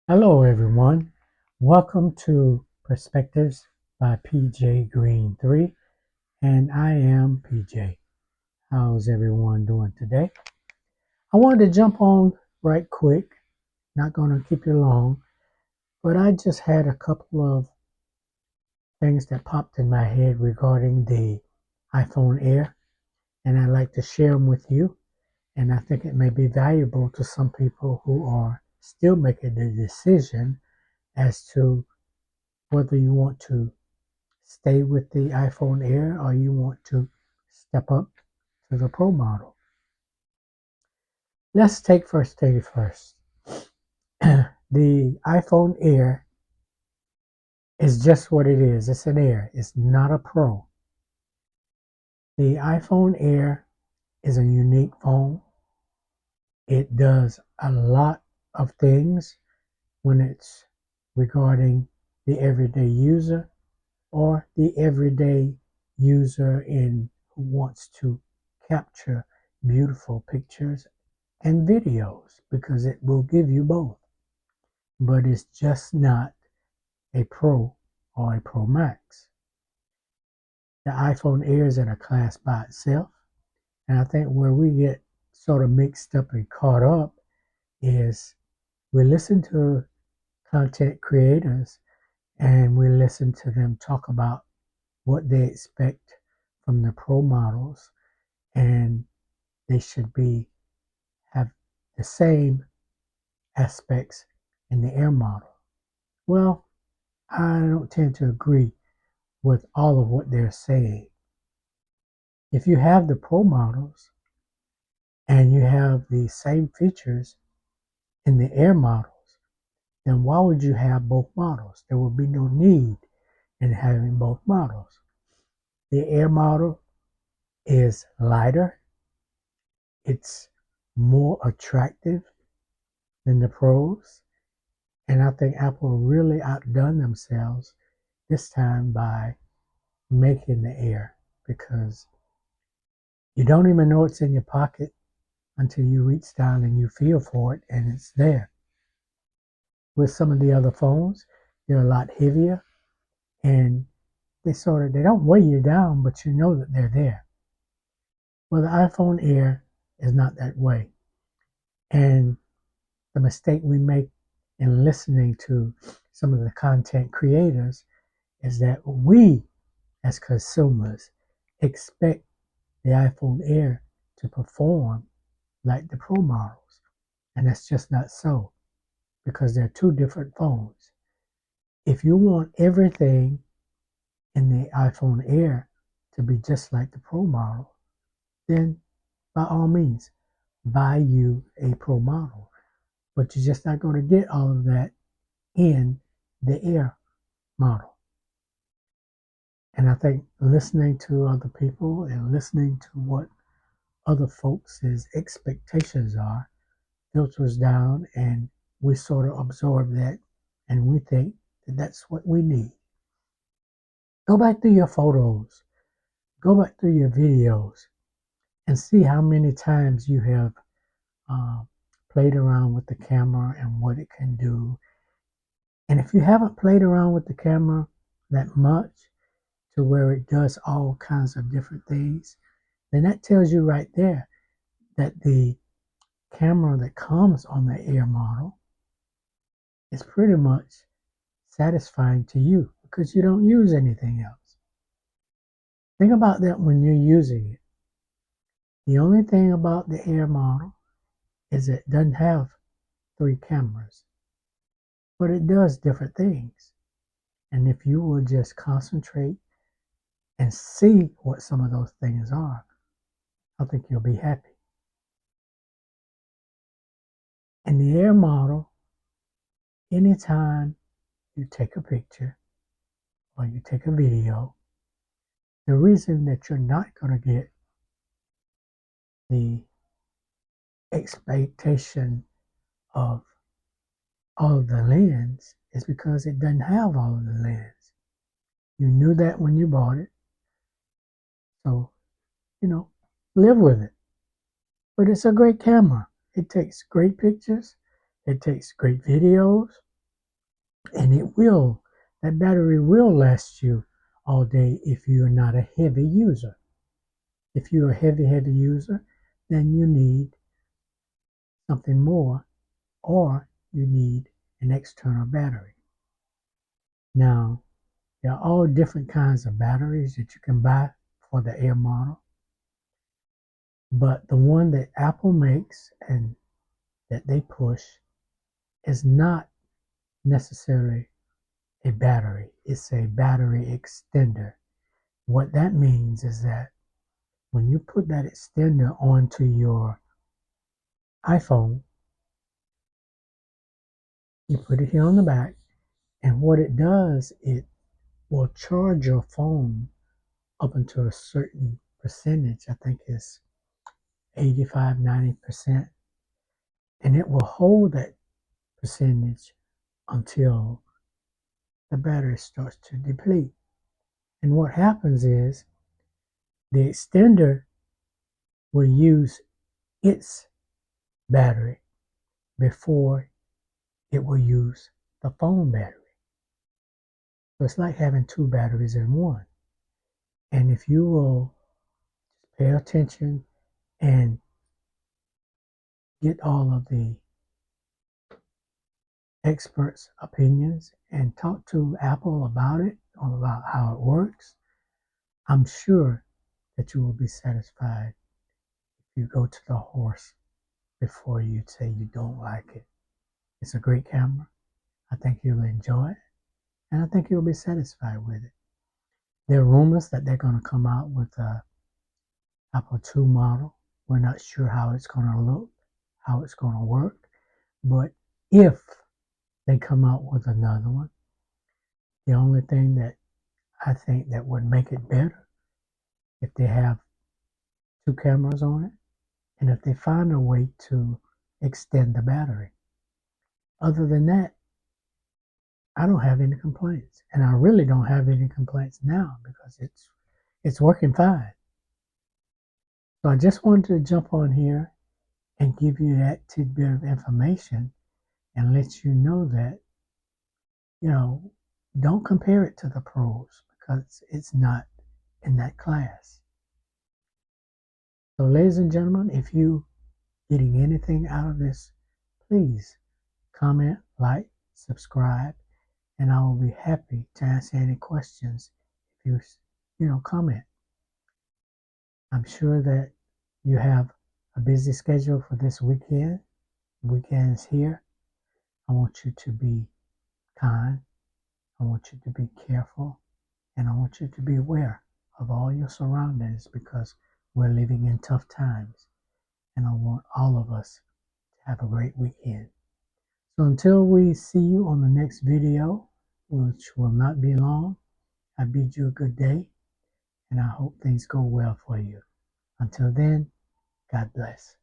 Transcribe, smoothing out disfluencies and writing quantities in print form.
Hello, everyone. Welcome to Perspectives by PJ Green 3, and I am PJ. How's everyone doing today? I wanted to jump on right quick, not going to keep you long, but I just had a couple of things that popped in my head regarding the iPhone Air, and I'd like to share them with you. And I think it may be valuable to some people who are still making the decision as to whether you want to stay with the iPhone Air or you want to step up to the Pro model. Let's take first things first. The iPhone Air is just what it is. It's an Air. It's not a Pro. The iPhone Air is a unique phone. It does a lot of things when it's regarding the everyday user or the everyday user in who wants to capture beautiful pictures and videos because it will give you both. But it's just not a Pro or a Pro Max. The iPhone Air is in a class by itself. And I think where we get sort of mixed up and caught up is we listen to content creators and we listen to them talk about what they expect from the Pro models, and they should be have the same aspects in the Air model. Well, I don't tend to agree with all of what they're saying. If you have the Pro models and you have the same features in the Air models, then why would you have both models? There would be no need in having both models. The Air model is lighter, it's more attractive than the Pros, and I think Apple really outdone themselves this time by making the Air because you don't even know it's in your pocket until you reach down and you feel for it and it's there. With some of the other phones, they're a lot heavier and they don't weigh you down, but you know that they're there. Well, the iPhone Air is not that way. And the mistake we make in listening to some of the content creators is that we as consumers expect the iPhone Air to perform like the Pro models. And that's just not so because they're two different phones. If you want everything in the iPhone Air to be just like the Pro model, then by all means, buy you a Pro model. But you're just not going to get all of that in the Air model. And I think listening to other people and listening to what other folks' expectations are filters down, and we sort of absorb that and we think that that's what we need. Go back through your photos, go back through your videos, and see how many times you have uh, played around with the camera and what it can do. And if you haven't played around with the camera that much to where it does all kinds of different things, then that tells you right there that the camera that comes on the Air model is pretty much satisfying to you because you don't use anything else. Think about that when you're using it. The only thing about the Air model is it doesn't have three cameras, but it does different things. And if you will just concentrate and see what some of those things are, I think you'll be happy. In the Air model, anytime you take a picture or you take a video, the reason that you're not going to get the expectation of all of the lens is because it doesn't have all of the lens. You knew that when you bought it, so you know, live with it. But it's a great camera. It takes great pictures, it takes great videos, And that battery will last you all day if you're not a heavy user. If you're a heavy user, then you need something more, or you need an external battery. Now, there are all different kinds of batteries that you can buy for the Air model, but the one that Apple makes and that they push is not necessarily a battery. It's a battery extender. What that means is that when you put that extender onto your iPhone, you put it here on the back, and what it does, it will charge your phone up until a certain percentage. I think it's 85, 90%, and it will hold that percentage until the battery starts to deplete. And what happens is the extender will use its battery before it will use the phone battery. So it's like having two batteries in one. And if you will pay attention and get all of the experts' opinions and talk to Apple about it, or about how it works, I'm sure that you will be satisfied if you go to the horse before you say you don't like it. It's a great camera. I think you'll enjoy it, and I think you'll be satisfied with it. There are rumors that they're going to come out with a Apple II model. We're not sure how it's going to look, how it's going to work, but if they come out with another one, the only thing that I think that would make it better if they have two cameras on it, and if they find a way to extend the battery. Other than that, I don't have any complaints, and I really don't have any complaints now because it's working fine. So I just wanted to jump on here and give you that tidbit of information and let you know that, you know, don't compare it to the pros because it's not in that class. So, ladies and gentlemen, if you getting anything out of this, please comment, like, subscribe, and I will be happy to answer any questions if you comment. I'm sure that you have a busy schedule for this weekend. Weekend is here. I want you to be kind. I want you to be careful, and I want you to be aware of all your surroundings because we're living in tough times, and I want all of us to have a great weekend. So until we see you on the next video, which will not be long, I bid you a good day, and I hope things go well for you. Until then, God bless.